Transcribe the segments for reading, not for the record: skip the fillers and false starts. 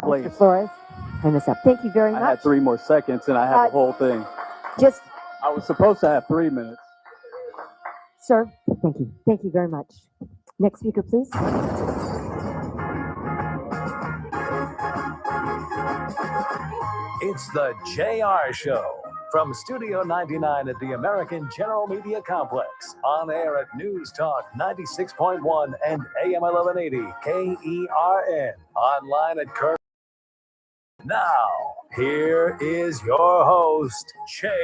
Please. Mr. Flores, turn this up. Thank you very much. I had 3 more seconds, and I have the whole thing. I was supposed to have 3 minutes. Sir, thank you. Thank you very much. Next speaker, please. It's the JR Show from Studio 99 at the American General Media Complex. On air at News Talk 96.1 and AM 1180 KERN. Online at Kern. Now, here is your host, JR.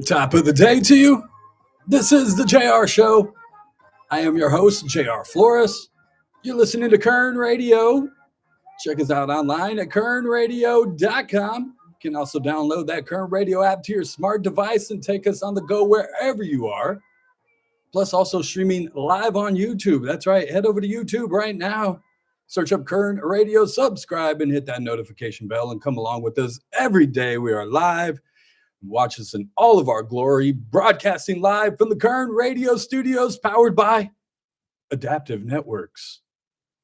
Top of the day to you. This is the JR Show. I am your host, JR Flores. You're listening to Kern Radio. Check us out online at kernradio.com. You can also download that Kern Radio app to your smart device and take us on the go wherever you are. Plus, also streaming live on YouTube. That's right. Head over to YouTube right now. Search up Kern Radio, subscribe, and hit that notification bell and come along with us every day. We are live. Watch us in all of our glory, broadcasting live from the Kern Radio studios, powered by Adaptive Networks.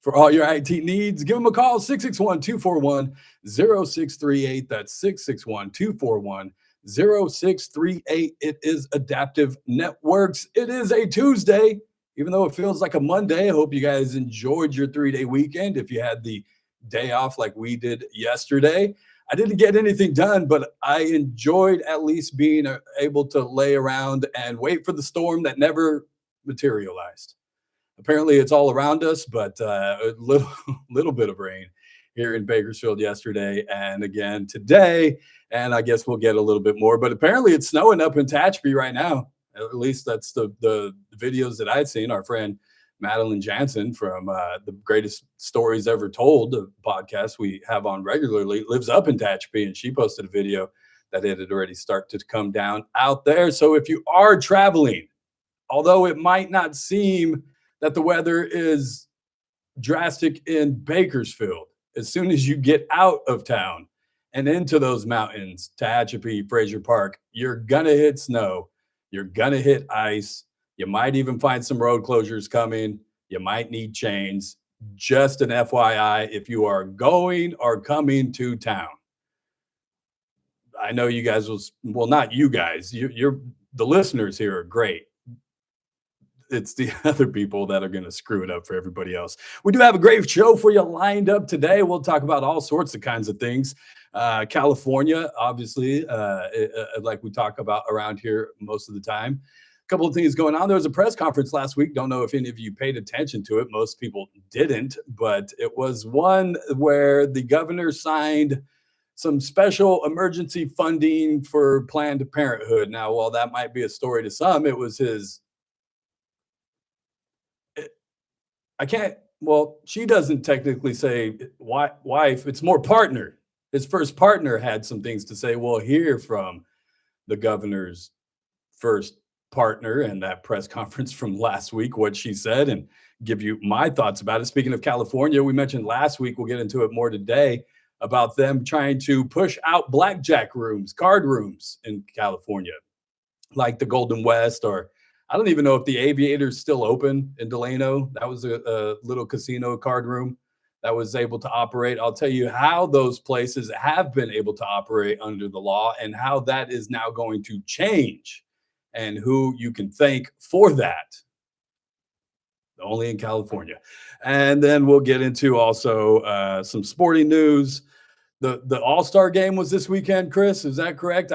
For all your IT needs, give them a call, 661-241-0638. That's 661-241-0638. It is Adaptive Networks. It is a Tuesday, even though it feels like a Monday. I hope you guys enjoyed your 3-day weekend. If you had the day off like we did yesterday, I didn't get anything done, but I enjoyed at least being able to lay around and wait for the storm that never materialized. Apparently it's all around us, but a little bit of rain here in Bakersfield yesterday and again today, and I guess we'll get a little bit more. But apparently it's snowing up in Tehachapi right now. At least that's the videos that I'd seen. Our friend Madeline Jansen from the Greatest Stories Ever Told, the podcast we have on regularly, lives up in Tehachapi, and she posted a video that it had already started to come down out there. So if you are traveling, although it might not seem that the weather is drastic in Bakersfield, as soon as you get out of town and into those mountains, Tehachapi, Fraser Park, you're going to hit snow. You're going to hit ice. You might even find some road closures coming. You might need chains. Just an FYI, if you are going or coming to town. I know you guys well, not you guys. You're the listeners here are great. It's the other people that are going to screw it up for everybody else. We do have a great show for you lined up today. We'll talk about all sorts of kinds of things. California, obviously, like we talk about around here most of the time. A couple of things going on. There was a press conference last week. Don't know if any of you paid attention to it. Most people didn't, but it was one where the governor signed some special emergency funding for Planned Parenthood. Now, while that might be a story to some, it was his she doesn't technically say wife, it's more partner. His first partner had some things to say. We'll hear from the governor's first partner and that press conference from last week, what she said, and give you my thoughts about it. Speaking of California, we mentioned last week, we'll get into it more today, about them trying to push out blackjack rooms, card rooms in California, like the Golden West, or I don't even know if the Aviator's still open in Delano. That was a little casino card room that was able to operate. I'll tell you how those places have been able to operate under the law and how that is now going to change and who you can thank for that. Only in California. And then we'll get into also some sporting news. The All-Star game was this weekend, Chris. Is that correct?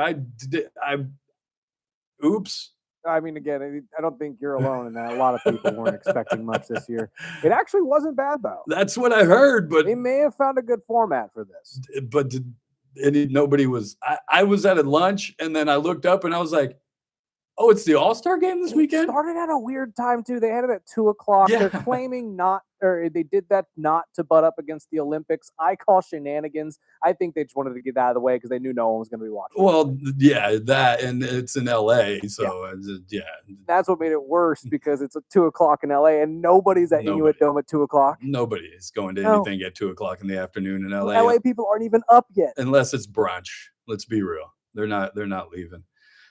Oops. I mean, again, I don't think you're alone in that. A lot of people weren't expecting much this year. It actually wasn't bad, though. That's what I heard, but they may have found a good format for this. But nobody was. I was at a lunch, and then I looked up, and I was like, "Oh, it's the All-Star game this weekend." It started at a weird time too. They had it at 2:00. Yeah. They're claiming they did that not to butt up against the Olympics. I call shenanigans. I think they just wanted to get that out of the way because they knew no one was going to be watching. Well, yeah, that, and it's in LA, so yeah. That's what made it worse because it's at 2:00 in LA, and nobody's at Inuit Dome at 2:00. Nobody is going to anything at 2:00 in the afternoon in LA. LA people aren't even up yet, unless it's brunch. Let's be real; they're not leaving.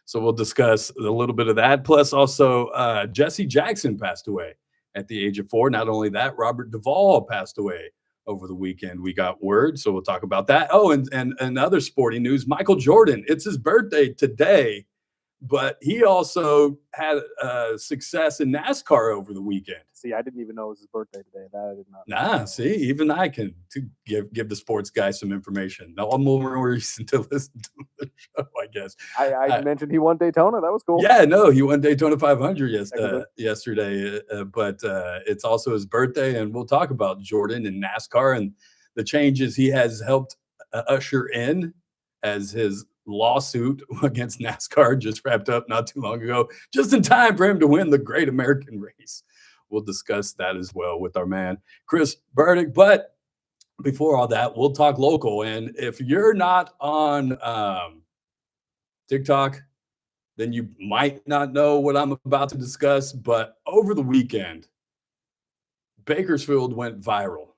So we'll discuss a little bit of that. Plus, also, Jesse Jackson passed away. at the age of 4. Not only that, Robert Duvall passed away over the weekend. We got word, so we'll talk about that. Oh, and other sporting news, Michael Jordan, it's his birthday today, but he also had success in NASCAR over the weekend. See, I didn't even know it was his birthday today. That I did not know. Nah, see, even I can give the sports guy some information. No more reason to listen to the show, I guess. I mentioned he won Daytona. That was cool. Yeah, no, he won Daytona 500 yesterday, but it's also his birthday, and we'll talk about Jordan and NASCAR and the changes he has helped usher in as his lawsuit against NASCAR just wrapped up not too long ago, just in time for him to win the Great American Race. We'll discuss that as well with our man, Chris Burdick. But before all that, we'll talk local. And if you're not on TikTok, then you might not know what I'm about to discuss. But over the weekend, Bakersfield went viral.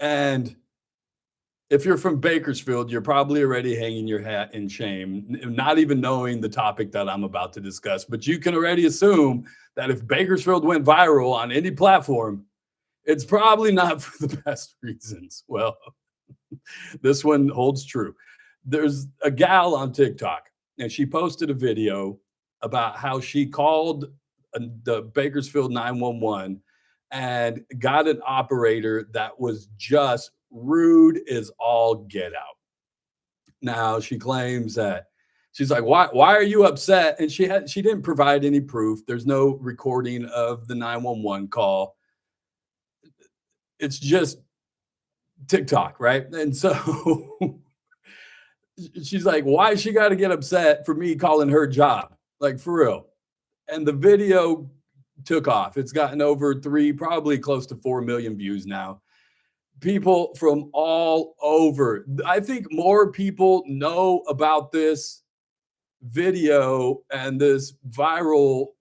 And if you're from Bakersfield, you're probably already hanging your hat in shame, not even knowing the topic that I'm about to discuss. But you can already assume that if Bakersfield went viral on any platform, it's probably not for the best reasons. Well, this one holds true. There's a gal on TikTok, and she posted a video about how she called the Bakersfield 911 and got an operator that was just rude as all get out. Now she claims that she's like, why are you upset? And she didn't provide any proof. There's no recording of the 911 call. It's just TikTok, right? And so she's like, why she got to get upset for me calling her job? Like, for real. And the video took off. It's gotten over probably close to 4 million views now. People from all over. I think more people know about this video and this viral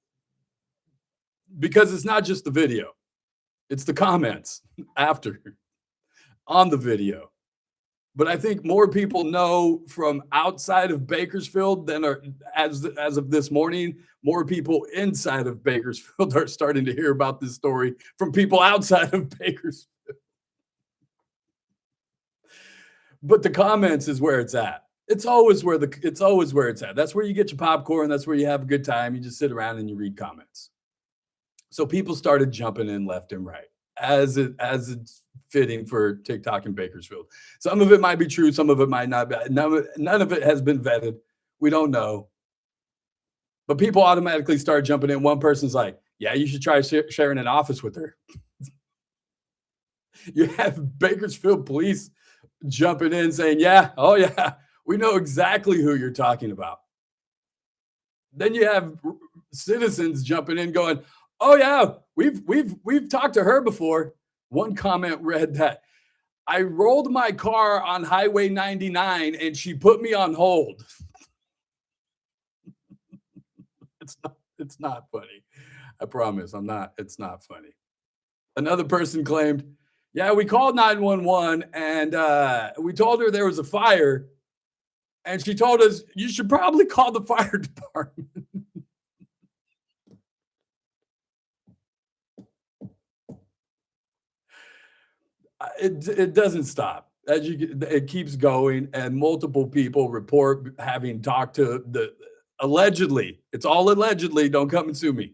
because it's not just the video. It's the comments after on the video. But I think more people know from outside of Bakersfield than are, as of this morning, more people inside of Bakersfield are starting to hear about this story from people outside of Bakersfield. But the comments is where it's at. It's always where it's at. That's where you get your popcorn. That's where you have a good time. You just sit around and you read comments. So people started jumping in left and right as it's fitting for TikTok and Bakersfield. Some of it might be true. Some of it might not be. None of it has been vetted. We don't know. But people automatically start jumping in. One person's like, yeah, you should try sharing an office with her. You have Bakersfield police jumping in saying, yeah, oh yeah, we know exactly who you're talking about. Then you have citizens jumping in going, oh yeah, we've talked to her before. One comment read that I rolled my car on Highway 99 and she put me on hold. It's not funny. I promise it's not funny. Another person claimed, yeah, we called 911 and we told her there was a fire. And she told us, you should probably call the fire department. It doesn't stop. It keeps going, and multiple people report having talked to allegedly. It's all allegedly. Don't come and sue me.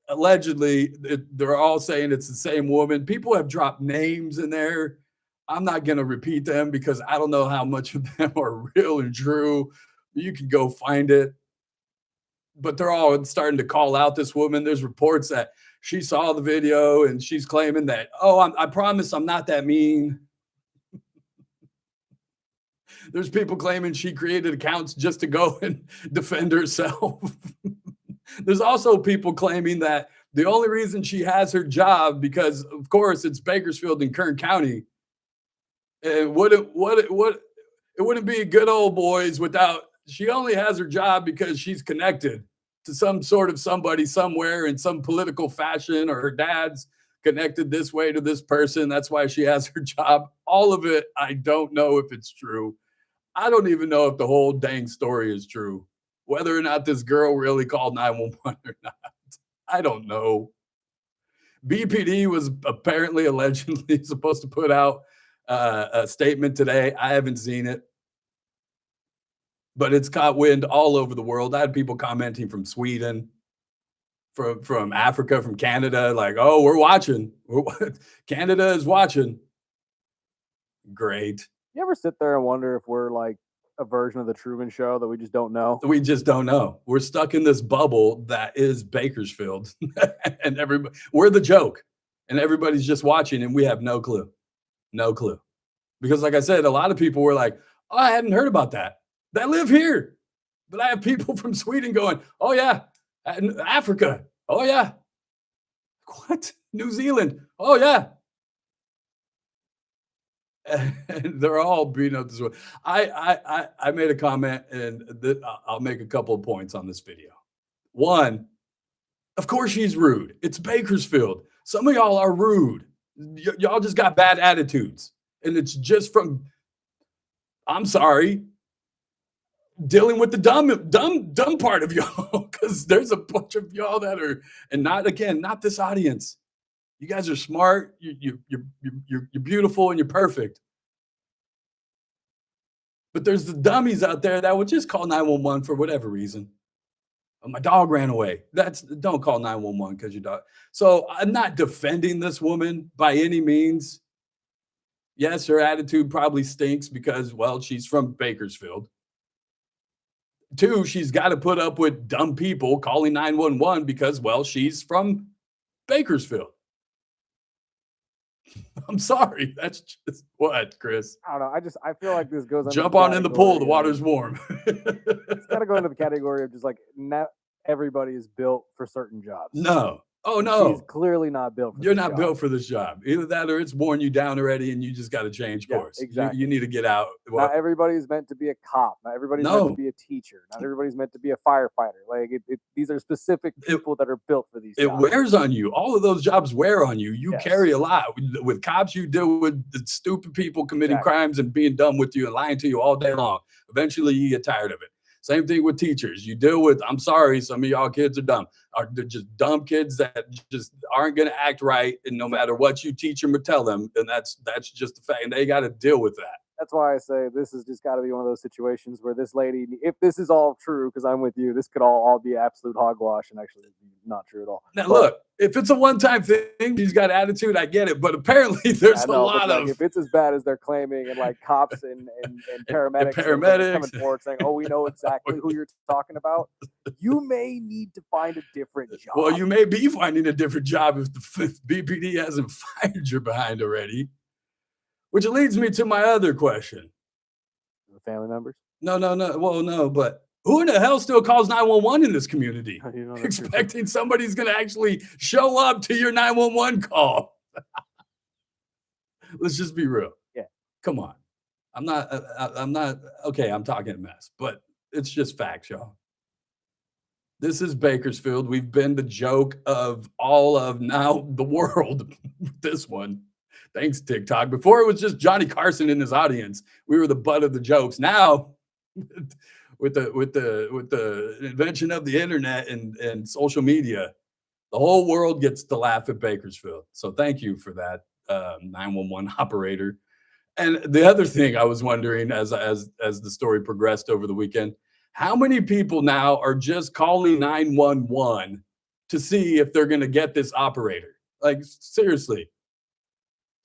Allegedly, they're all saying it's the same woman. People have dropped names in there. I'm not going to repeat them because I don't know how much of them are real and true. You can go find it. But they're all starting to call out this woman. There's reports that she saw the video and she's claiming that, oh, I promise I'm not that mean. There's people claiming she created accounts just to go and defend herself. There's also people claiming that the only reason she has her job, because of course it's Bakersfield in Kern County, it wouldn't be good old boys without, she only has her job because she's connected to some sort of somebody somewhere in some political fashion, or her dad's connected this way to this person. That's why she has her job. All of it, I don't know if it's true. I don't even know if the whole dang story is true. Whether or not this girl really called 911 or not, I don't know. BPD was apparently allegedly supposed to put out a statement today. I haven't seen it, but it's caught wind all over the world. I had people commenting from Sweden, from Africa, from Canada, like, oh, we're watching. Canada is watching. Great. You ever sit there and wonder if we're like a version of the Truman Show that we just don't know? We just don't know. We're stuck in this bubble that is Bakersfield, and we're the joke, and everybody's just watching, and we have no clue. No clue. Because like I said, a lot of people were like, oh, I hadn't heard about that. That live here. But I have people from Sweden going, oh, yeah. Africa. Oh, yeah. What? New Zealand. Oh, yeah. And they're all beating up this way. I made a comment, and I'll make a couple of points on this video. One, of course she's rude. It's Bakersfield. Some of y'all are rude. Y'all just got bad attitudes. And it's just from, I'm sorry, dealing with the dumb part of y'all, because there's a bunch of y'all that are, and not this audience. You guys are smart. You're beautiful and you're perfect. But there's the dummies out there that would just call 911 for whatever reason. Oh, my dog ran away. Don't call 911 because your dog. So I'm not defending this woman by any means. Yes, her attitude probably stinks because, well, she's from Bakersfield. Two, she's got to put up with dumb people calling 911 because, well, she's from Bakersfield. I'm sorry. That's just what, Chris? I don't know. I feel like this goes. Jump on in the pool. The water's warm. It's got to go into the category of just like not everybody is built for certain jobs. No. Oh, no. She's clearly not built for You're this not job. built for this job. Either that or it's worn you down already and you just got to change course. Exactly. You need to get out. Not everybody's meant to be a cop. Not everybody's meant to be a teacher. Not everybody's meant to be a firefighter. Like these are specific people that are built for these jobs. It wears on you. All of those jobs wear on you. You carry a lot. With cops, you deal with the stupid people committing crimes and being dumb with you and lying to you all day long. Eventually, you get tired of it. Same thing with teachers. You deal with, I'm sorry, some of y'all kids are dumb. They're just dumb kids that just aren't going to act right. And no matter what you teach them or tell them, and that's just a fact. And they got to deal with that. That's why I say this has just got to be one of those situations where this lady, if this is all true, because I'm with you, this could all be absolute hogwash and actually not true at all. Now, look, if it's a one-time thing, she's got attitude, I get it. But apparently there's a lot of... If it's as bad as they're claiming, and like cops and paramedics coming forward saying, oh, we know exactly who you're talking about, you may need to find a different job. Well, you may be finding a different job if the BPD hasn't fired you behind already. Which leads me to my other question. The family members? No. Well, no, but who in the hell still calls 911 in this community? Expecting somebody's going to actually show up to your 911 call. Let's just be real. Yeah. Come on. I'm not, okay, I'm talking a mess, but it's just facts, y'all. This is Bakersfield. We've been the joke of all of now the world. This one. Thanks, TikTok. Before it was just Johnny Carson in his audience. We were the butt of the jokes. Now, with the invention of the internet and social media, the whole world gets to laugh at Bakersfield. So thank you for that, 911 operator. And the other thing I was wondering as the story progressed over the weekend, how many people now are just calling 911 to see if they're going to get this operator? Like, seriously.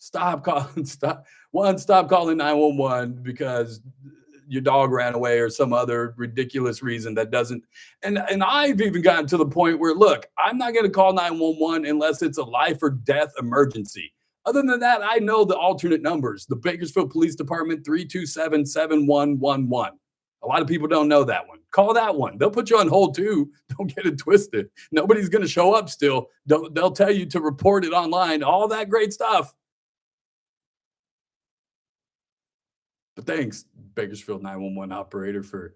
Stop calling 911 because your dog ran away or some other ridiculous reason that doesn't. And I've even gotten to the point where, look, I'm not going to call 911 unless it's a life or death emergency. Other than that, I know the alternate numbers. The Bakersfield Police Department, 327-7111. A lot of people don't know that one. Call that one. They'll put you on hold too. Don't get it twisted. Nobody's going to show up still. They'll tell you to report it online. All that great stuff. But thanks, Bakersfield 911 operator, for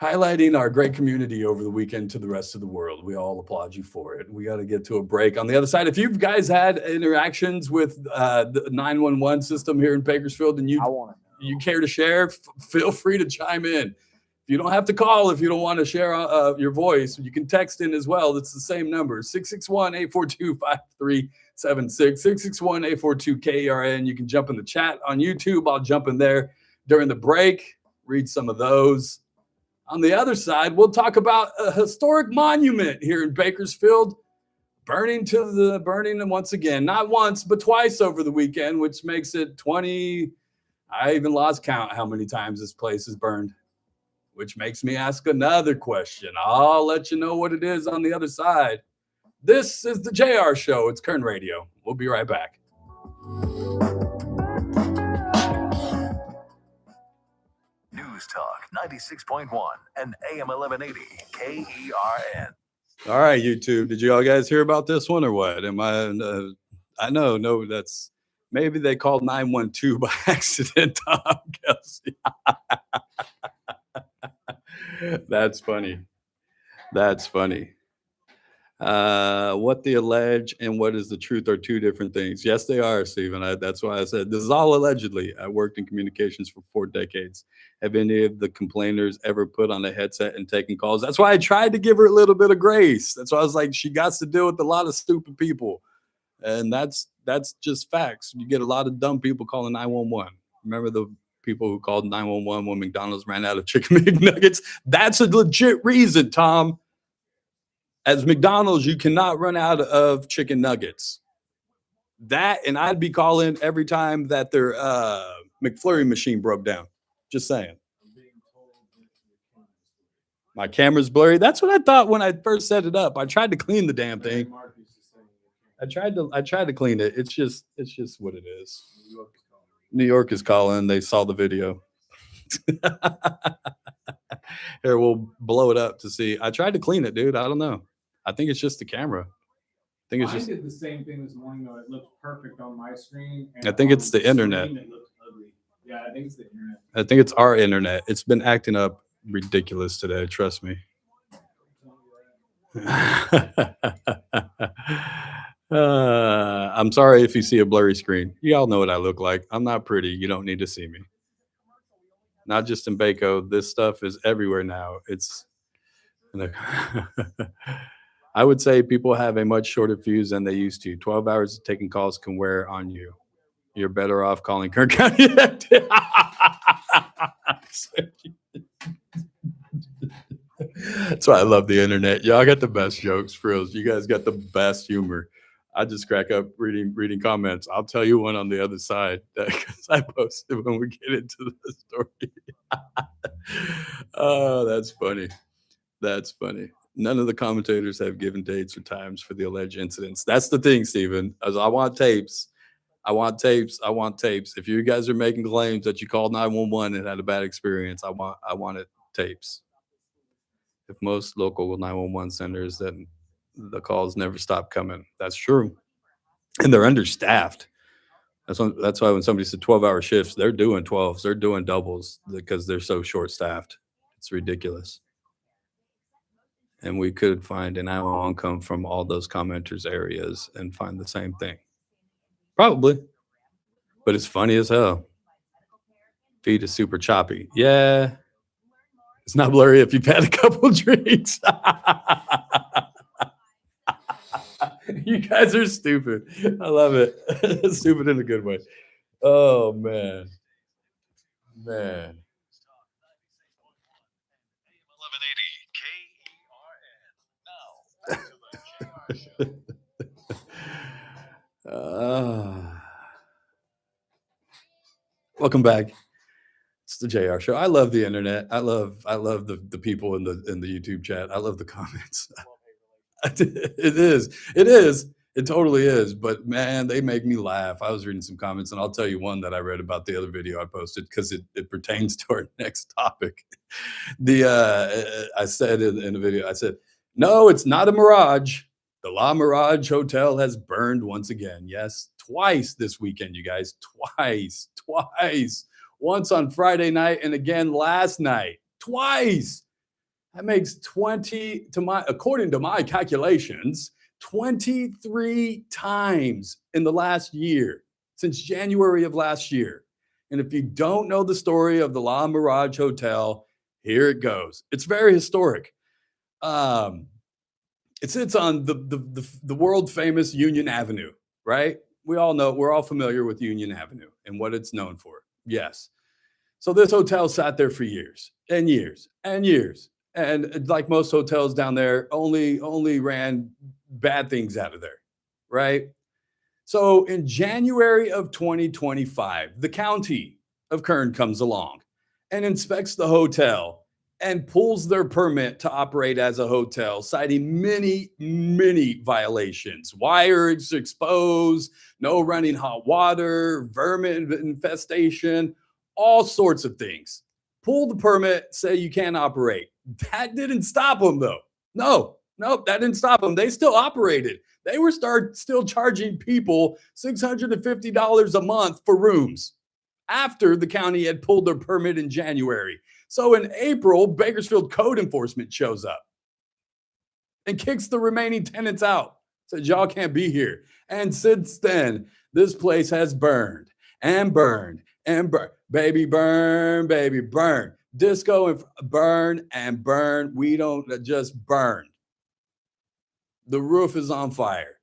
highlighting our great community over the weekend to the rest of the world. We all applaud you for it. We got to get to a break. On the other side, if you guys had interactions with the 911 system here in Bakersfield and you care to share, feel free to chime in. You don't have to call if you don't want to share your voice. You can text in as well. It's the same number, 661-842-5376, 661-842-KERN. You can jump in the chat on YouTube. I'll jump in there during the break, read some of those. On the other side, we'll talk about a historic monument here in Bakersfield burning once again, not once, but twice over the weekend, which makes it 20. I even lost count how many times this place is burned, which makes me ask another question. I'll let you know what it is on the other side. This is the JR Show. It's Kern Radio. We'll be right back. News Talk 96.1 and AM 1180 KERN. All right, YouTube. Did you all guys hear about this one or what? I know, no, that's maybe they called 912 by accident, Tom Kelsey. That's funny. That's funny. What they allege and what is the truth are two different things. Yes, they are, Stephen. That's why I said this is all allegedly. I worked in communications for 4 decades. Have any of the complainers ever put on a headset and taken calls? That's why I tried to give her a little bit of grace. That's why I was like, she got to deal with a lot of stupid people. And that's just facts. You get a lot of dumb people calling 911. Remember the people who called 911 when McDonald's ran out of chicken McNuggets? That's a legit reason, Tom. As McDonald's, you cannot run out of chicken nuggets. That, and I'd be calling every time that their McFlurry machine broke down. Just saying. My camera's blurry. That's what I thought when I first set it up. I tried to clean the damn thing. I tried to clean it. It's just what it is. New York is calling. They saw the video. Here, we'll blow it up to see. I tried to clean it, dude. I don't know. I think it's just the camera. I think it's Mine just. did the same thing this morning, though. It looked perfect on my screen. I think it's the internet. It looked ugly. Yeah, I think it's the internet. I think it's our internet. It's been acting up ridiculous today. Trust me. I'm sorry if you see a blurry screen. You all know what I look like. I'm not pretty. You don't need to see me. Not just in Baco. This stuff is everywhere now. It's. I would say people have a much shorter fuse than they used to. 12 hours of taking calls can wear on you. You're better off calling Kern County. That's why I love the internet. Y'all got the best jokes, frills. You guys got the best humor. I just crack up reading comments. I'll tell you one on the other side because I posted when we get into the story. Oh, that's funny. That's funny. None of the commentators have given dates or times for the alleged incidents. That's the thing, Stephen. As I want tapes. I want tapes. If you guys are making claims that you called 911 and had a bad experience, I want it tapes. If most local 911 centers, then the calls never stop coming. That's true. And they're understaffed. That's why when somebody said 12-hour shifts, they're doing 12s. They're doing doubles because they're so short-staffed. It's ridiculous. And we could find an hour come from all those commenters' areas and find the same thing. Probably. But it's funny as hell. Feed is super choppy. Yeah. It's not blurry if you've had a couple drinks. You guys are stupid. I love it. Stupid in a good way. Oh, man. Man. 1180 KERN. Welcome back. It's the JR Show. I love the internet. I love the people in the YouTube chat. I love the comments. It is. It totally is. But man, they make me laugh. I was reading some comments, and I'll tell you one that I read about the other video I posted because it pertains to our next topic. I said in the video, I said, no, it's not a mirage. The Mirage Hotel has burned once again. Yes, twice this weekend, you guys. Twice. Once on Friday night and again last night. Twice. That makes 20 according to my calculations, 23 times in the last year, since January of last year. And if you don't know the story of the Mirage Hotel, Here it goes. It's very historic. It sits on the world famous Union Avenue, right? We're all familiar with Union Avenue and what it's known for. Yes. So this hotel sat there for years and years and years. And like most hotels down there, only ran bad things out of there, right? So in January of 2025, the county of Kern comes along and inspects the hotel and pulls their permit to operate as a hotel, citing many violations. Wires exposed, no running hot water, vermin infestation, all sorts of things. Pull the permit, say you can't operate. That didn't stop them, though. Nope, that didn't stop them. They still operated. They were still charging people $650 a month for rooms after the county had pulled their permit in January. So in April, Bakersfield code enforcement shows up and kicks the remaining tenants out. Says, y'all can't be here. And since then, this place has burned and burned and burned. Baby, burn, baby, burn. Disco and burn and burn. We don't just burn. The roof is on fire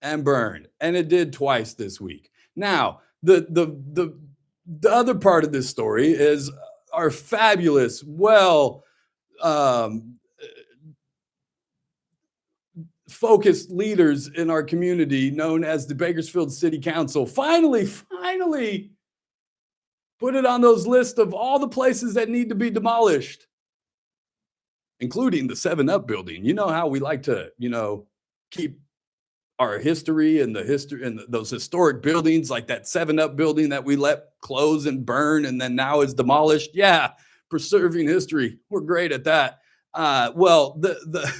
and burned. And it did twice this week. Now, the other part of this story is our fabulous, focused leaders in our community known as the Bakersfield City Council finally put it on those lists of all the places that need to be demolished, including the 7-Up building. You know how we like to, keep our history and those historic buildings, like that 7-Up building that we let close and burn and then now is demolished. Yeah, preserving history. We're great at that. Well, the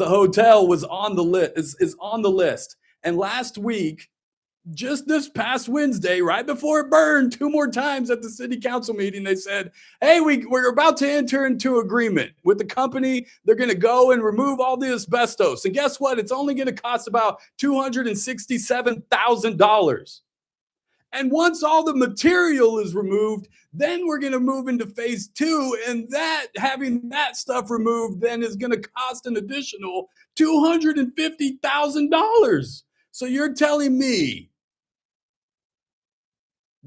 hotel was on the list, is on the list. And last week, just this past Wednesday, right before it burned 2 more times at the city council meeting, they said, hey, we're about to enter into agreement with the company. They're going to go and remove all the asbestos. And guess what? It's only going to cost about $267,000. And once all the material is removed, then we're going to move into phase 2. And having that stuff removed then is going to cost an additional $250,000. So you're telling me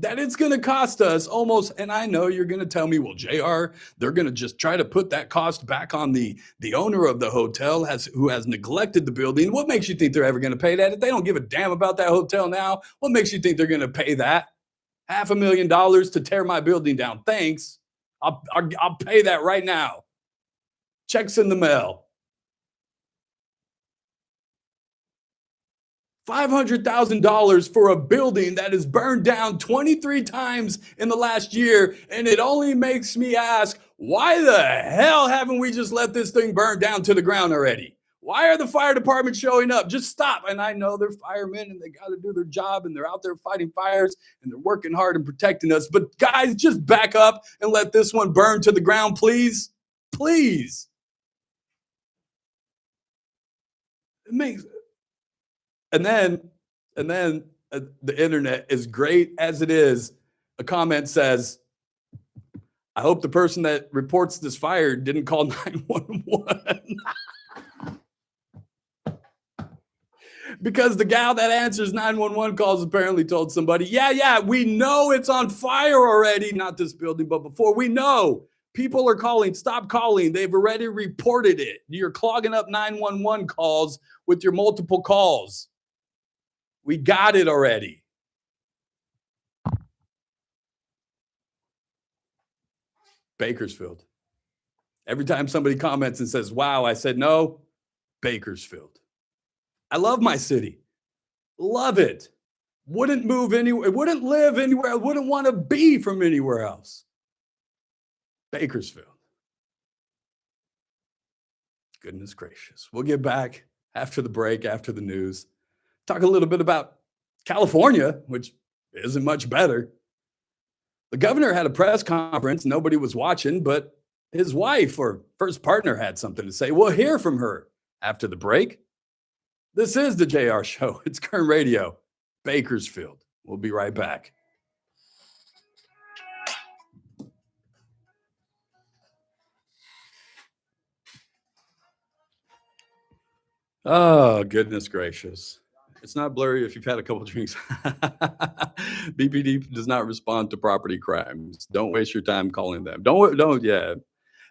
that it's going to cost us almost, and I know you're going to tell me, well, JR, they're going to just try to put that cost back on the owner of the hotel who has neglected the building. What makes you think they're ever going to pay that? If they don't give a damn about that hotel now, what makes you think they're going to pay that? $500,000 to tear my building down. Thanks. I'll pay that right now. Checks in the mail. $500,000 for a building that is burned down 23 times in the last year. And it only makes me ask, why the hell haven't we just let this thing burn down to the ground already? Why are the fire departments showing up? Just stop. And I know they're firemen and they got to do their job and they're out there fighting fires and they're working hard and protecting us. But guys, just back up and let this one burn to the ground, please. Please. It makes... And then the internet, as great as it is, a comment says, I hope the person that reports this fire didn't call 911. Because the gal that answers 911 calls apparently told somebody, yeah, we know it's on fire already. Not this building, but before. We know. People are calling. Stop calling. They've already reported it. You're clogging up 911 calls with your multiple calls. We got it already. Bakersfield. Every time somebody comments and says, wow, I said no, Bakersfield. I love my city. Love it. Wouldn't move anywhere. Wouldn't live anywhere. Wouldn't want to be from anywhere else. Bakersfield. Goodness gracious. We'll get back after the break, after the news. Talk a little bit about California, which isn't much better. The governor had a press conference. Nobody was watching, but his wife or first partner had something to say. We'll hear from her after the break. This is the JR Show. It's Kern Radio, Bakersfield. We'll be right back. Oh, goodness gracious. It's not blurry if you've had a couple drinks. BPD does not respond to property crimes. Don't waste your time calling them. Yeah.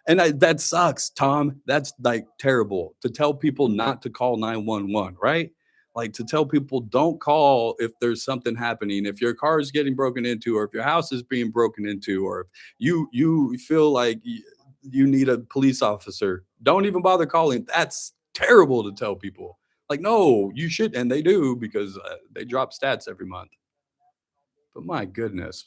And that sucks, Tom. That's like terrible to tell people not to call 911, right? Like to tell people don't call if there's something happening, if your car is getting broken into, or if your house is being broken into, or if you feel like you need a police officer. Don't even bother calling. That's terrible to tell people. Like, no, you should, and they do because they drop stats every month. But my goodness.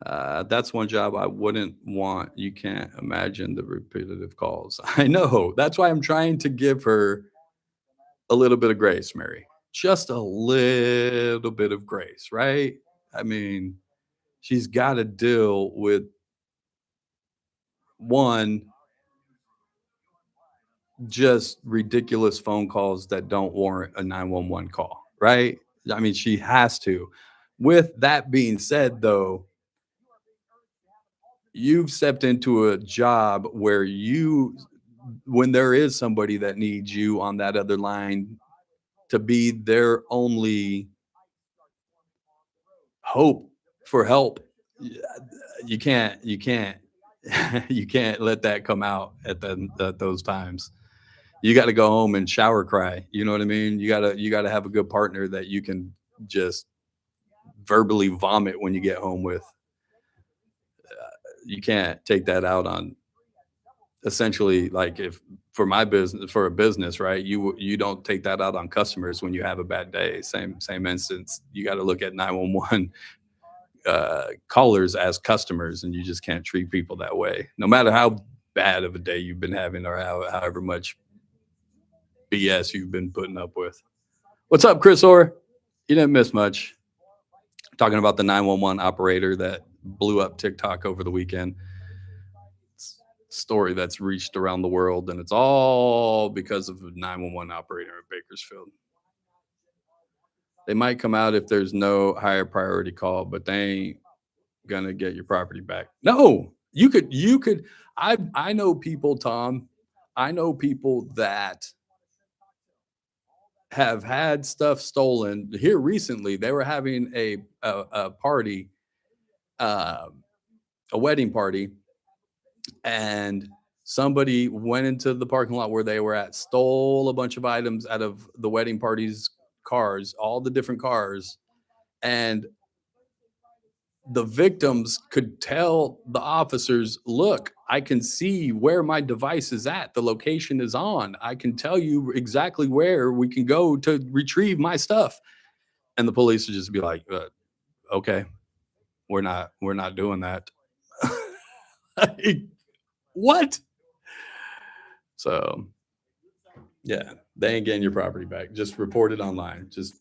That's one job I wouldn't want. You can't imagine the repetitive calls. I know. That's why I'm trying to give her a little bit of grace, Mary. Just a little bit of grace, right? I mean, she's got to deal with one, just ridiculous phone calls that don't warrant a 911 call, right? I mean, she has to. With that being said, though, you've stepped into a job where when there is somebody that needs you on that other line to be their only hope for help, you can't you can't let that come out at those times. You got to go home and shower cry. You know what I mean? You gotta have a good partner that you can just verbally vomit when you get home with. You can't take that out on essentially, like, if for a business, right? You don't take that out on customers when you have a bad day. Same instance. You got to look at 911 callers as customers, and you just can't treat people that way, no matter how bad of a day you've been having or however much BS you've been putting up with. What's up, Chris Orr? You didn't miss much. Talking about the 911 operator that blew up TikTok over the weekend. Story that's reached around the world, and it's all because of a 911 operator in Bakersfield. They might come out if there's no higher priority call, but they ain't gonna get your property back. No, you could. I know people, Tom. I know people that have had stuff stolen here recently. They were having a party, a wedding party, and somebody went into the parking lot where they were at, stole a bunch of items out of the wedding party's cars, all the different cars, and the victims could tell the officers, look, I can see where my device is at. The location is on. I can tell you exactly where we can go to retrieve my stuff. And the police would just be like, okay, we're not doing that. Like, what? So yeah, they ain't getting your property back. Just report it online. Just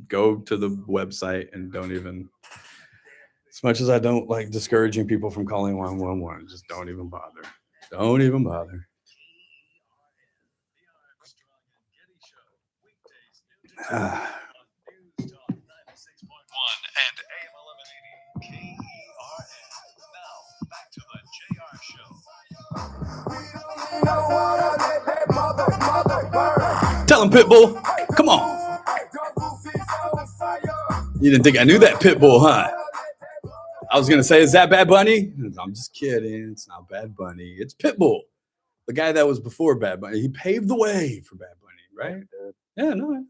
go to the website and don't even, as much as I don't like discouraging people from calling 111, just don't even bother. Don't even bother. Tell him, Pitbull. Come on. You didn't think I knew that, Pitbull, huh? I was going to say, is that Bad Bunny? I'm just kidding. It's not Bad Bunny. It's Pitbull, the guy that was before Bad Bunny. He paved the way for Bad Bunny, right? Yeah, no.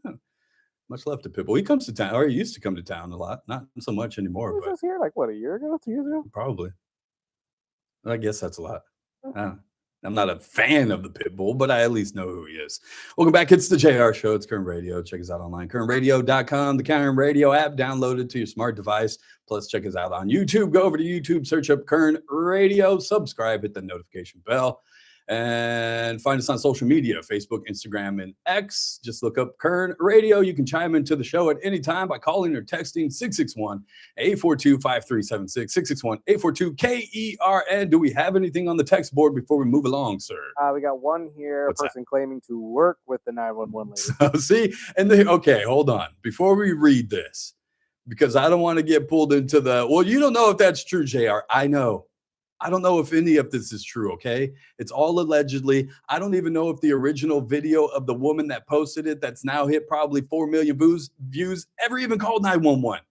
Much love to Pitbull. He comes to town, or he used to come to town a lot. Not so much anymore. He was just here like, what, a year ago, 2 years ago? Probably. I guess that's a lot. I'm not a fan of the Pitbull, but I at least know who he is. Welcome back. It's the JR Show. It's Current Radio. Check us out online. CurrentRadio.com, the Current Radio app. Download it to your smart device. Plus, check us out on YouTube. Go over to YouTube, search up Current Radio, subscribe, hit the notification bell, and find us on social media, Facebook, Instagram, and X. Just look up Current Radio. You can chime into the show at any time by calling or texting 661-842-5376, 661-842-KERN. Do we have anything on the text board before we move along, sir? We got one here, What's a person claiming to work with the 911 lady. So, see, and okay, hold on. Before we read this, because I don't want to get pulled into well, you don't know if that's true, JR. I know. I don't know if any of this is true, okay? It's all allegedly. I don't even know if the original video of the woman that posted it, that's now hit probably 4 million views, ever even called 911.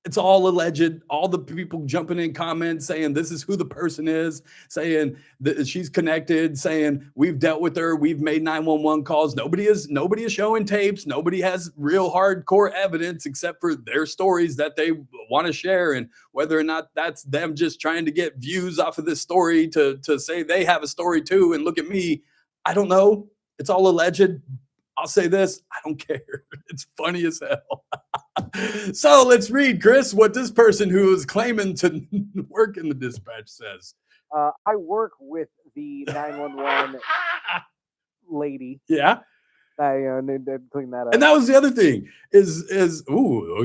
It's all alleged. All the people jumping in comments saying this is who the person is, saying that she's connected, saying we've dealt with her, we've made 911 calls. Nobody is showing tapes. Nobody has real hardcore evidence except for their stories that they want to share, and whether or not that's them just trying to get views off of this story to say they have a story too. And look at me. I don't know. It's all alleged. I'll say this, I don't care. It's funny as hell. So let's read, Chris, what this person who is claiming to work in the dispatch says. I work with the 911 lady. Yeah. I need to clean that up. And that was the other thing is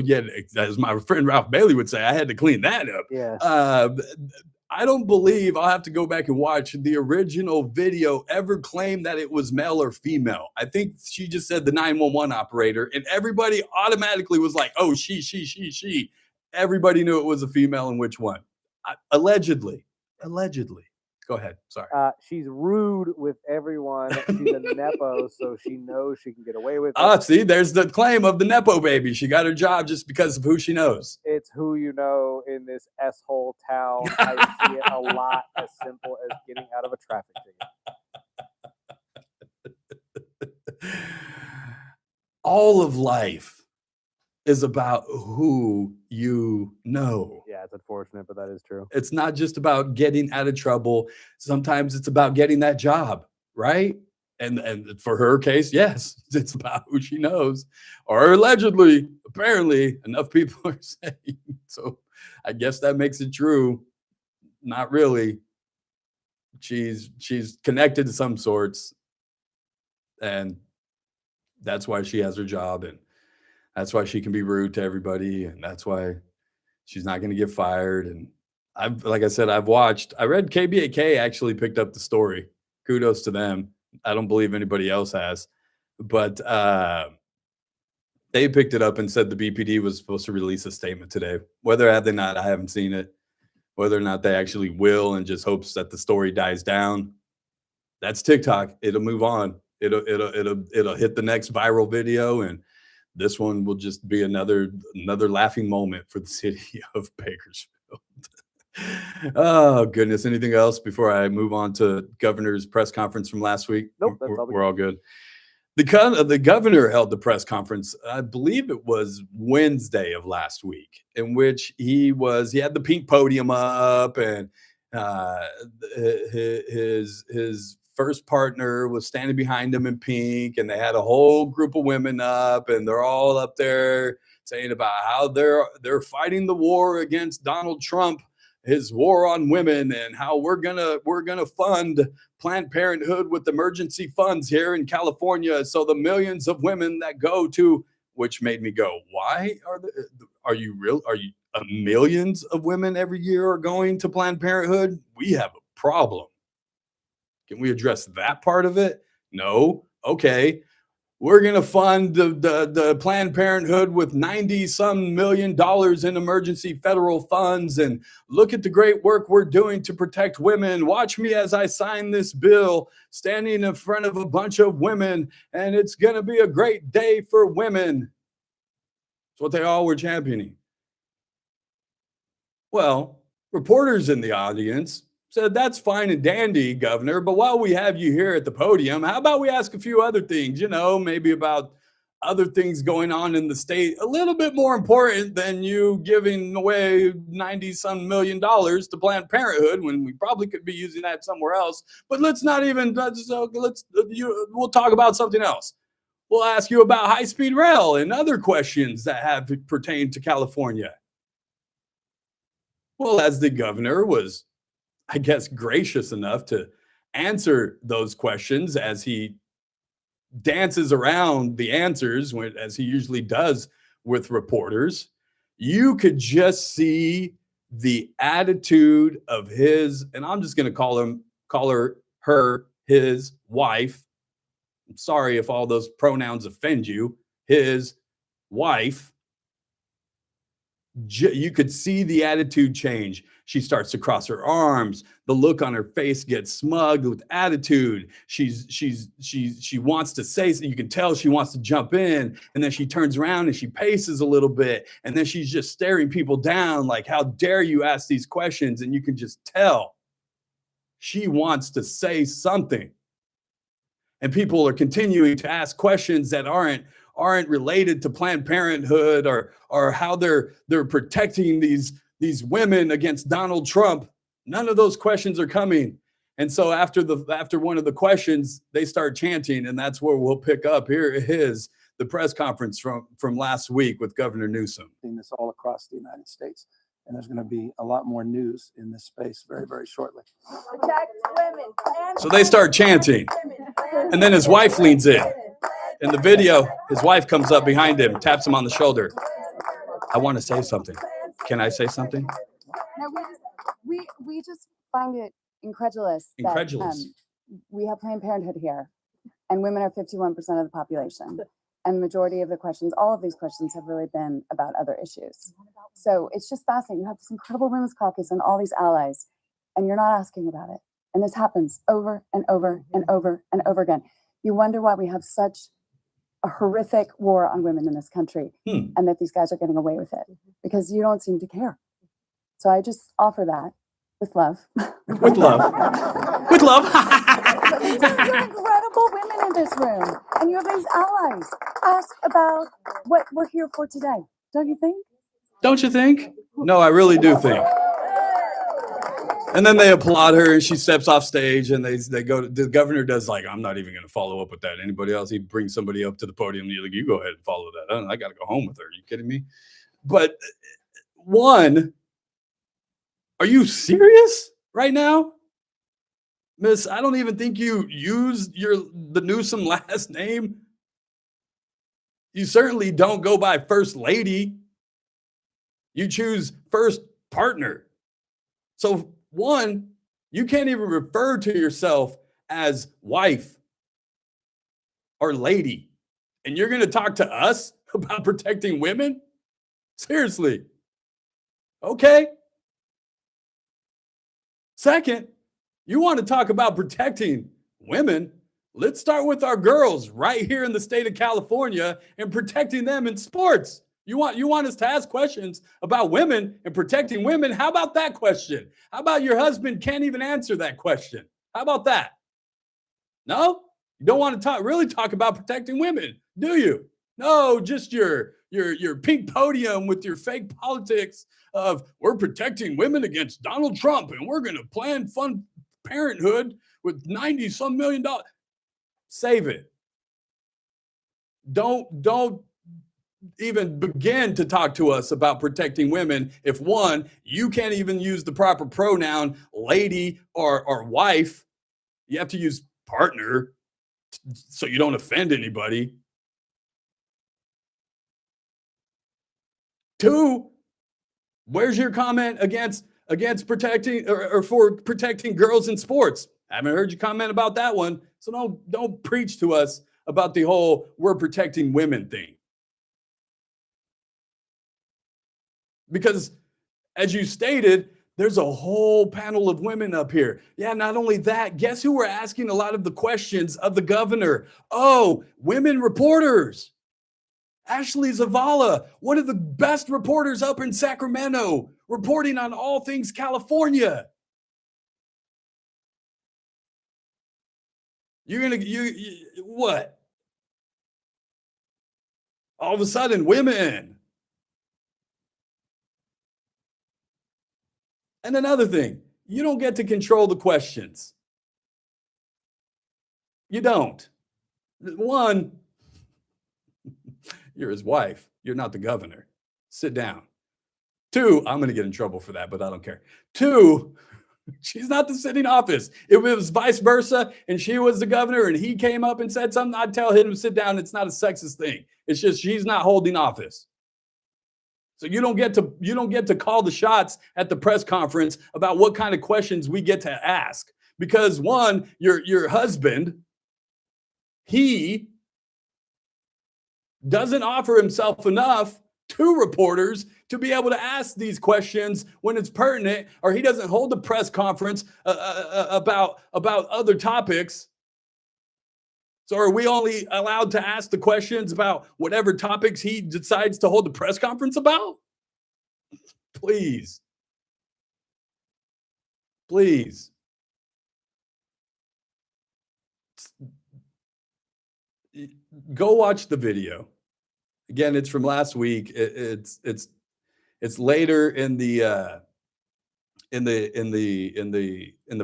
yeah, as my friend Ralph Bailey would say, I had to clean that up. Yeah. I don't believe, I'll have to go back and watch, the original video ever claimed that it was male or female. I think she just said the 911 operator, and everybody automatically was like, oh, she. Everybody knew it was a female, and which one. Allegedly. Go ahead. Sorry. She's rude with everyone. She's a Nepo, so she knows she can get away with it. See, there's the claim of the Nepo baby. She got her job just because of who she knows. It's who you know in this S-hole town. I see it a lot, as simple as getting out of a traffic ticket. All of life is about who you know. Yeah, it's unfortunate, but that is true. It's not just about getting out of trouble. Sometimes it's about getting that job, right? And for her case, yes, it's about who she knows, or allegedly, apparently, enough people are saying. So I guess that makes it true. Not really. She's connected to some sorts, and that's why she has her job, and that's why she can be rude to everybody, and that's why she's not going to get fired. And I read KBAK actually picked up the story. Kudos to them. I don't believe anybody else has, but they picked it up and said the BPD was supposed to release a statement today. Whether have they not, I haven't seen it. Whether or not they actually will, and just hopes that the story dies down. That's TikTok. It'll move on. It'll hit the next viral video, and this one will just be another laughing moment for the city of Bakersfield. Oh, goodness. Anything else before I move on to governor's press conference from last week? Nope, we're all good. The governor held the press conference, I believe it was Wednesday of last week, in which he had the pink podium up, and his first partner was standing behind him in pink, and they had a whole group of women up, and they're all up there saying about how they're fighting the war against Donald Trump, his war on women, and how we're gonna fund Planned Parenthood with emergency funds here in California, so the millions of women that go to, which made me go, why are you millions of women every year are going to Planned Parenthood? We have a problem. Can we address that part of it? No. Okay. We're going to fund the Planned Parenthood with $90-some million in emergency federal funds. And look at the great work we're doing to protect women. Watch me as I sign this bill, standing in front of a bunch of women. And it's going to be a great day for women. That's what they all were championing. Well, reporters in the audience said, that's fine and dandy, Governor, but while we have you here at the podium, how about we ask a few other things, maybe about other things going on in the state, a little bit more important than you giving away $90-some million to Planned Parenthood, when we probably could be using that somewhere else. But we'll talk about something else. We'll ask you about high-speed rail and other questions that have pertained to California. Well, as the governor was, I guess, gracious enough to answer those questions as he dances around the answers, as he usually does with reporters, you could just see the attitude of his, and I'm just going to call her, his wife. I'm sorry if all those pronouns offend you. His wife you could see the attitude change. She starts to cross her arms. The look on her face gets smug with attitude. She wants to say, you can tell she wants to jump in, and then she turns around and she paces a little bit, and then she's just staring people down like, how dare you ask these questions? And you can just tell she wants to say something. And people are continuing to ask questions that aren't related to Planned Parenthood or how they're protecting these women against Donald Trump. None of those questions are coming. And so after one of the questions, they start chanting, and that's where we'll pick up. Here is the press conference from last week with Governor Newsom. This all across the United States. And there's going to be a lot more news in this space very, very shortly. Protect women. So they start chanting. And then his wife leans in. In the video, his wife comes up behind him, taps him on the shoulder. I want to say something. Can I say something? No, we just find it incredulous. Incredulous. That, we have Planned Parenthood here, and women are 51% of the population. And the majority of the questions, all of these questions have really been about other issues. So it's just fascinating. You have this incredible women's caucus and all these allies, and you're not asking about it. And this happens over and over and over and over again. You wonder why we have such a horrific war on women in this country, and that these guys are getting away with it, because you don't seem to care. So I just offer that with love. With love. With love. These are incredible women in this room, and you have these allies. Ask about what we're here for today. Don't you think? Don't you think? No, I really do think. And then they applaud her, and she steps off stage, and they go. The governor does like, I'm not even going to follow up with that. Anybody else? He brings somebody up to the podium. And you're like, you go ahead and follow that. I got to go home with her. Are you kidding me? But one, are you serious right now, Miss? I don't even think you used the Newsom last name. You certainly don't go by First Lady. You choose first partner. So one, you can't even refer to yourself as wife or lady. And you're going to talk to us about protecting women? Seriously. Okay. Second, you want to talk about protecting women? Let's start with our girls right here in the state of California and protecting them in sports. You want us to ask questions about women and protecting women? How about that question? How about your husband can't even answer that question? How about that? No? You don't want to really talk about protecting women, do you? No, just your pink podium with your fake politics of we're protecting women against Donald Trump and we're going to plan Planned Parenthood with $90-some million. Save it. Don't even begin to talk to us about protecting women if one, you can't even use the proper pronoun lady or wife. You have to use partner so you don't offend anybody. Two, where's your comment against protecting or for protecting girls in sports? I haven't heard you comment about that one. So don't preach to us about the whole we're protecting women thing. Because as you stated, there's a whole panel of women up here. Yeah, not only that, guess who we're asking a lot of the questions of the governor? Oh, women reporters. Ashley Zavala, one of the best reporters up in Sacramento, reporting on all things California. What? All of a sudden, women. And another thing, you don't get to control the questions. You don't. One, you're his wife. You're not the governor. Sit down. Two, I'm going to get in trouble for that, but I don't care. Two, she's not the sitting office. If it was vice versa and she was the governor and he came up and said something, I'd tell him to sit down. It's not a sexist thing. It's just she's not holding office. So you don't get to call the shots at the press conference about what kind of questions we get to ask. Because one, your husband, he doesn't offer himself enough two reporters to be able to ask these questions when it's pertinent, or he doesn't hold a press conference about other topics. So are we only allowed to ask the questions about whatever topics he decides to hold the press conference about? Please. Please. Go watch the video. Again, it's from last week. It's later in the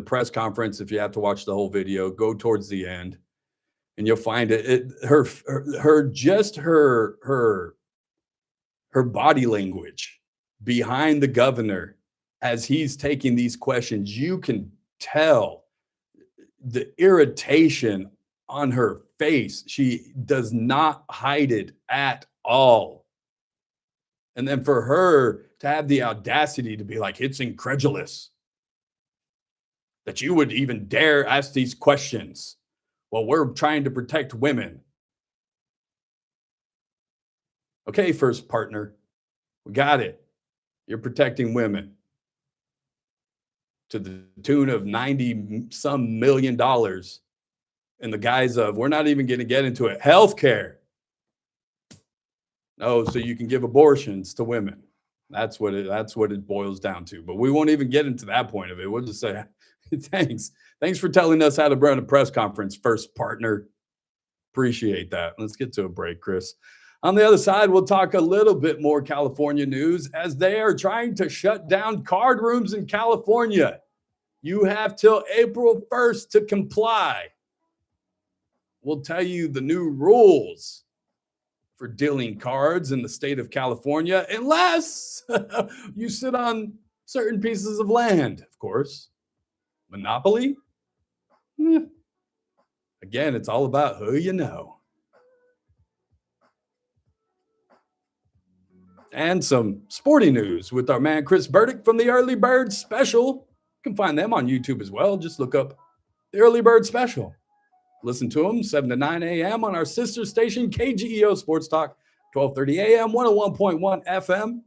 press conference. If you have to watch the whole video, go towards the end, and you'll find her body language behind the governor as he's taking these questions. You can tell the irritation on her face. She does not hide it at all. And then for her to have the audacity to be like, it's incredulous that you would even dare ask these questions. Well, we're trying to protect women. Okay, first partner, we got it. You're protecting women to the tune of 90 some million dollars in the guise of, we're not even going to get into it, healthcare. No, so you can give abortions to women. That's what it boils down to. But we won't even get into that point of it. We'll just say, thanks for telling us how to run a press conference, first partner. Appreciate that. Let's get to a break, Chris. On the other side, we'll talk a little bit more California news as they are trying to shut down card rooms in California. You have till April 1st to comply. We'll tell you the new rules for dealing cards in the state of California, unless you sit on certain pieces of land, of course. Monopoly? Again, it's all about who you know. And some sporting news with our man Chris Burdick from the Early Bird Special. You can find them on YouTube as well. Just look up the Early Bird Special. Listen to them 7 to 9 a.m. on our sister station, KGEO Sports Talk, 12:30 a.m., 101.1 FM.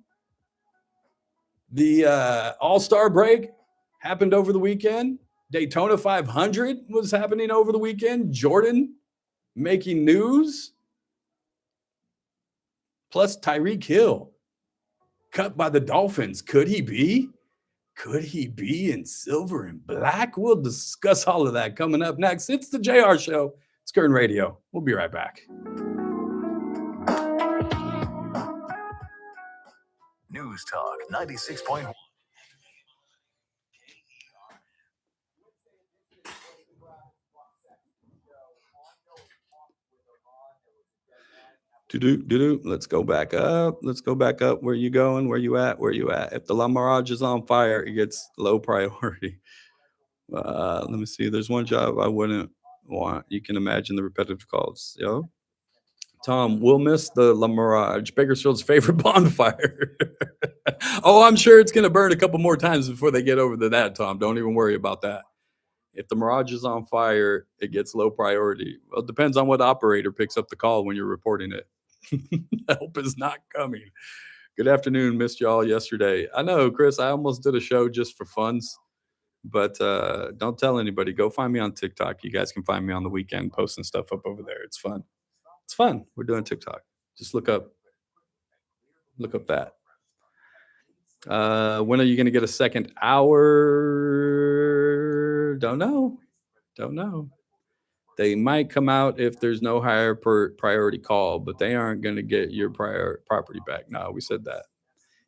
The All-Star break happened over the weekend. Daytona 500 was happening over the weekend. Jordan making news. Plus Tyreek Hill cut by the Dolphins. Could he be? Could he be in silver and black? We'll discuss all of that coming up next. It's the JR Show. It's Kern Radio. We'll be right back. News Talk 96.1. Let's go back up. Where you going? Where you at? If the La Mirage is on fire, it gets low priority. Let me see. There's one job I wouldn't want. You can imagine the repetitive calls. Yo, Tom, we'll miss the La Mirage, Bakersfield's favorite bonfire. Oh, I'm sure it's going to burn a couple more times before they get over to that, Tom. Don't even worry about that. If the Mirage is on fire, it gets low priority. Well, it depends on what operator picks up the call when you're reporting it. Help is not coming. Good afternoon. Missed y'all yesterday. I know, Chris, I almost did a show just for funs, but don't tell anybody. Go find me on TikTok. You guys can find me on the weekend posting stuff up over there. It's fun. It's fun. We're doing TikTok. Just look up that. When are you going to get a second hour? Don't know. They might come out if there's no higher priority call, but they aren't going to get your prior property back. No, we said that.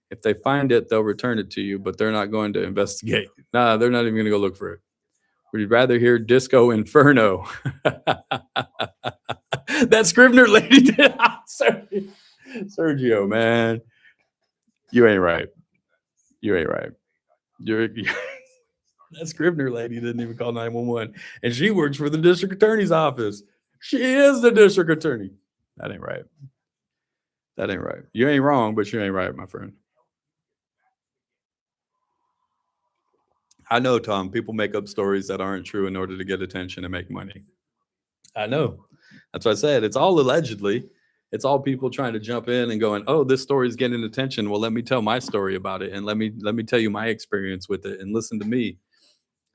If they find it, they'll return it to you, but they're not going to investigate. No, they're not even going to go look for it. We'd rather hear Disco Inferno. That Scrivener lady did. Sergio, man. You ain't right. That Scrivener lady didn't even call 911. And she works for the district attorney's office. She is the district attorney. That ain't right. You ain't wrong, but you ain't right, my friend. I know, Tom, people make up stories that aren't true in order to get attention and make money. I know. That's why I said it's all allegedly. It's all people trying to jump in and going, oh, this story is getting attention. Well, let me tell my story about it, and let me tell you my experience with it, and listen to me.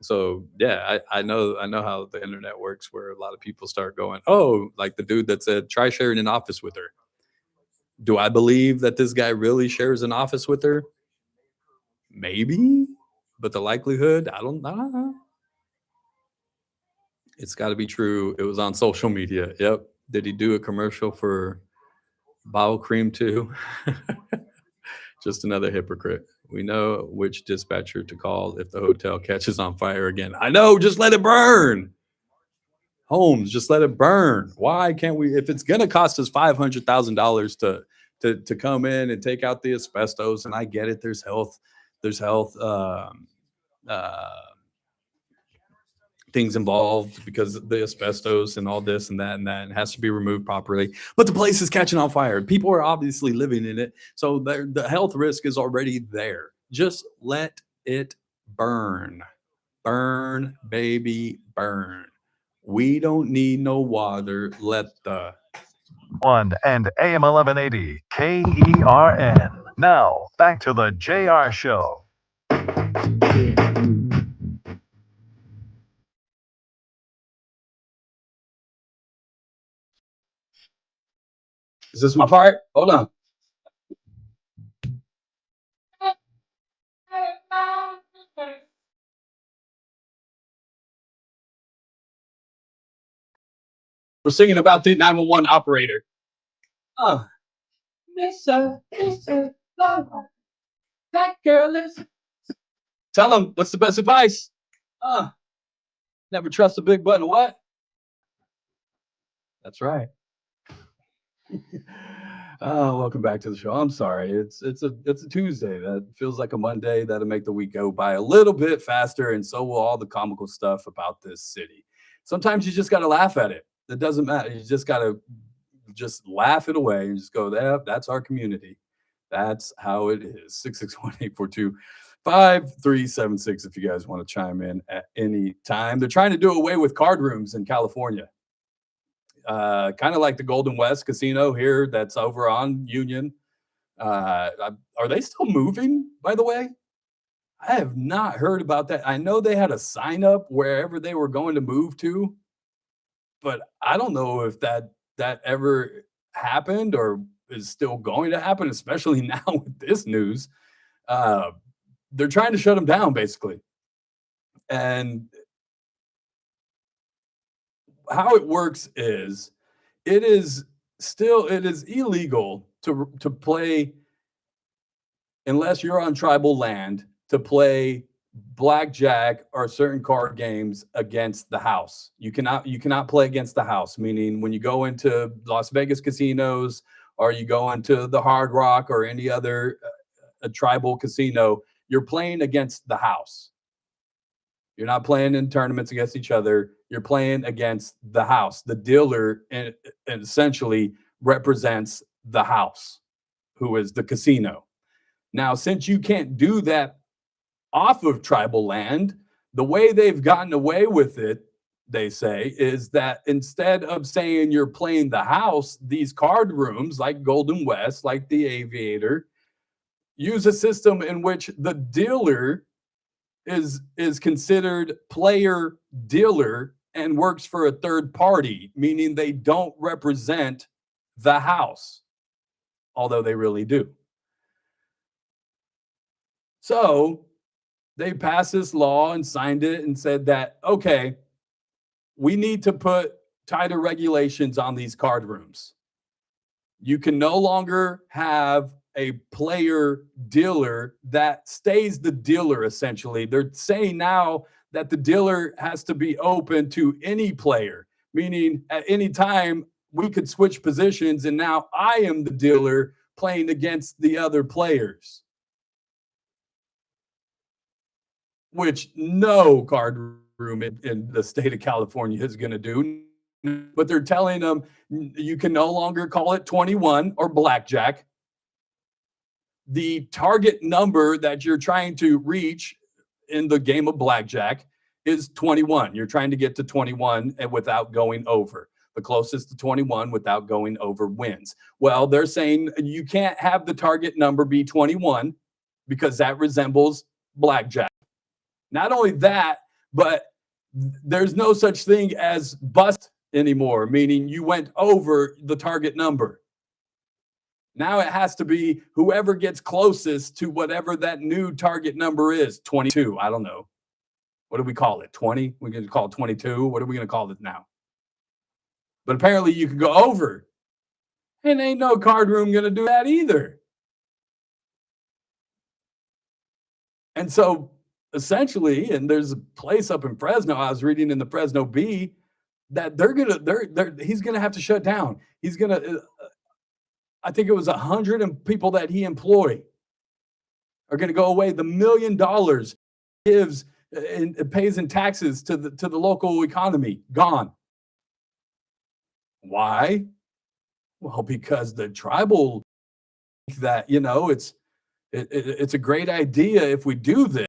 So yeah, I know how the internet works, where a lot of people start going, oh, like the dude that said, try sharing an office with her. Do I believe that this guy really shares an office with her? Maybe, but the likelihood, I don't know. It's got to be true. It was on social media. Yep. Did he do a commercial for bowel cream too? Just another hypocrite. We know which dispatcher to call if the hotel catches on fire again. I know, just let it burn. Holmes, just let it burn. Why can't we? If it's gonna cost us $500,000 to come in and take out the asbestos, and I get it, there's health things involved because of the asbestos and all this and that, and it has to be removed properly. But the place is catching on fire. People are obviously living in it, so the health risk is already there. Just let it burn. Burn, baby, burn. We don't need no water. Let the 1 and AM 1180 KERN. Now, back to the JR Show. Is this my part? Hold on. We're singing about the 911 operator. Mr. That girl is. Tell him, what's the best advice? Never trust a big button. What? That's right. Welcome back to the show. I'm sorry. It's a Tuesday. That feels like a Monday. That'll make the week go by a little bit faster, and so will all the comical stuff about this city. Sometimes you just got to laugh at it. It doesn't matter. You just got to just laugh it away and just go, that's our community. That's how it is. 661-842-5376 if you guys want to chime in at any time. They're trying to do away with card rooms in California. Kind of like the Golden West Casino here that's over on Union. Are they still moving, by the way? I have not heard about that. I know they had a sign up wherever they were going to move to, but I don't know if that ever happened or is still going to happen, especially now with this news. They're trying to shut them down, basically. And how it works is it is illegal to play, unless you're on tribal land, to play blackjack or certain card games against the house. You cannot play against the house, meaning when you go into Las Vegas casinos or you go into the Hard Rock or any other a tribal casino, you're playing against the house. You're not playing in tournaments against each other. You're playing against the house. The dealer essentially represents the house, who is the casino. Now, since you can't do that off of tribal land, the way they've gotten away with it, they say, is that instead of saying you're playing the house, these card rooms like Golden West, like the Aviator, use a system in which the dealer is considered player dealer and works for a third party, meaning they don't represent the house, although they really do. So they passed this law and signed it and said that, okay, we need to put tighter regulations on these card rooms. You can no longer have a player dealer that stays the dealer, essentially. They're saying now that the dealer has to be open to any player, meaning at any time we could switch positions and now I am the dealer playing against the other players, which no card room in the state of California is going to do. But they're telling them you can no longer call it 21 or blackjack. The target number that you're trying to reach in the game of blackjack is 21. You're trying to get to 21 and without going over. The closest to 21 without going over wins. Well, they're saying you can't have the target number be 21 because that resembles blackjack. Not only that, but there's no such thing as bust anymore, meaning you went over the target number. Now it has to be whoever gets closest to whatever that new target number is. 22. I don't know. What do we call it? 20? We're going to call it 22. What are we going to call it now? But apparently you can go over. And ain't no card room going to do that either. And so essentially, and there's a place up in Fresno, I was reading in the Fresno Bee, that he's going to have to shut down. He's going to, I think it was 100 people that he employed are going to go away. The $1 million gives and pays in taxes to the local economy, gone. Why? Well, because the tribal that, it's a great idea if we do this.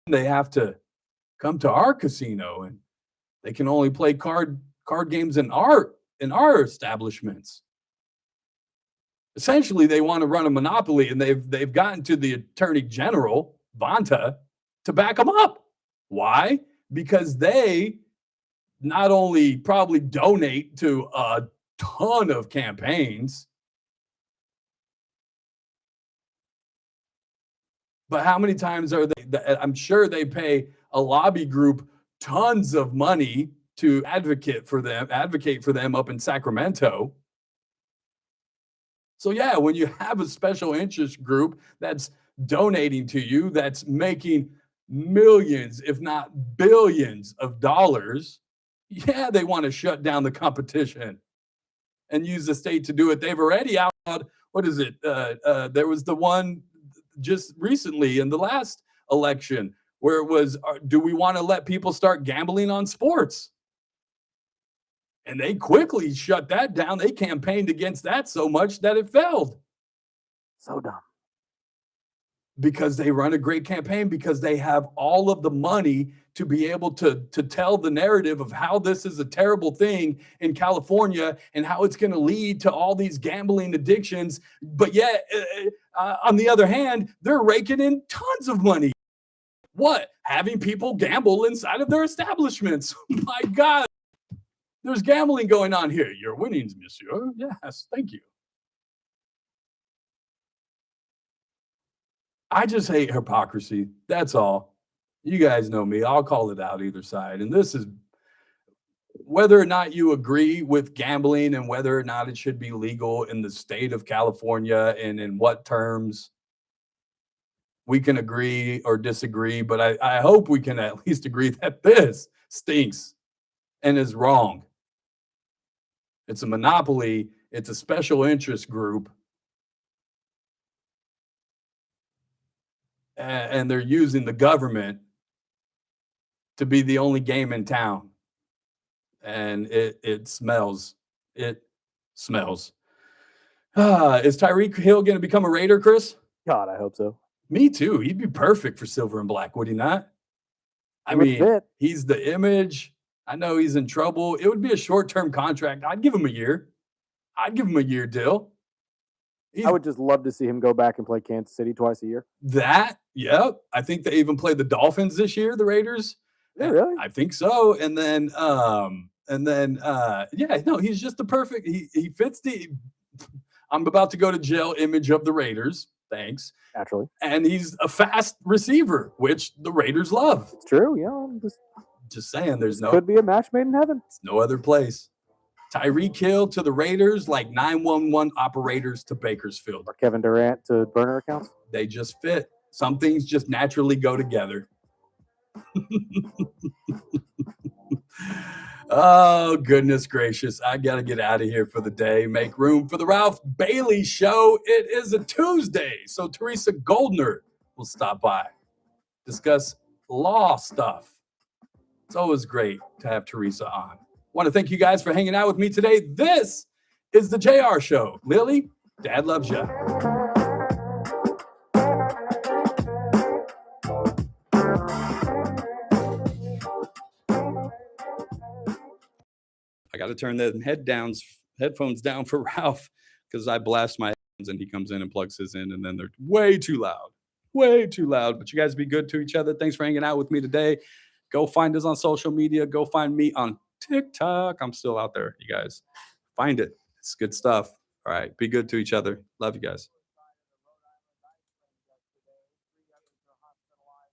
They have to come to our casino and they can only play card games in our establishments. Essentially, they want to run a monopoly, and they've gotten to the Attorney General, Bonta, to back them up. Why? Because they not only probably donate to a ton of campaigns, but how many times are they? I'm sure they pay a lobby group tons of money to advocate for them up in Sacramento. So yeah, when you have a special interest group that's donating to you, that's making millions, if not billions of dollars, yeah, they want to shut down the competition and use the state to do it. They've already outlawed, what is it? There was the one just recently in the last election where it was, do we want to let people start gambling on sports? And they quickly shut that down. They campaigned against that so much that it failed. So dumb. Because they run a great campaign, because they have all of the money to be able to tell the narrative of how this is a terrible thing in California and how it's going to lead to all these gambling addictions. But yet, on the other hand, they're raking in tons of money. What? Having people gamble inside of their establishments. My God. There's gambling going on here. Your winnings, monsieur. Yes, thank you. I just hate hypocrisy. That's all. You guys know me. I'll call it out either side. And this is whether or not you agree with gambling and whether or not it should be legal in the state of California and in what terms. We can agree or disagree, but I hope we can at least agree that this stinks and is wrong. It's a monopoly. It's a special interest group. And they're using the government to be the only game in town. And it smells. It smells. Is Tyreek Hill going to become a Raider, Chris? God, I hope so. Me too. He'd be perfect for silver and black, would he not? I mean, he's the image. I know he's in trouble. It would be a short-term contract. I'd give him a year. I'd give him a year deal. I would just love to see him go back and play Kansas City twice a year. Yep. I think they even played the Dolphins this year, the Raiders. Yeah, really? I think so. And then, he's just the perfect. He fits the. I'm about to go to jail image of the Raiders. Thanks. Naturally. And he's a fast receiver, which the Raiders love. It's true. Yeah. Just saying, could be a match made in heaven. It's no other place. Tyreek Hill to the Raiders, like 911 operators to Bakersfield. Or Kevin Durant to burner accounts. They just fit. Some things just naturally go together. Oh, goodness gracious. I got to get out of here for the day. Make room for the Ralph Bailey Show. It is a Tuesday, so Teresa Goldner will stop by, discuss law stuff. It's always great to have Teresa on. Want to thank you guys for hanging out with me today. This is the JR Show. Lily, Dad loves you. I got to turn the headphones down for Ralph because I blast my headphones and he comes in and plugs his in, and then they're way too loud. But you guys be good to each other. Thanks for hanging out with me today. Go find us on social media. Go find me on TikTok. I'm still out there, you guys. Find it. It's good stuff. All right. Be good to each other. Love you guys.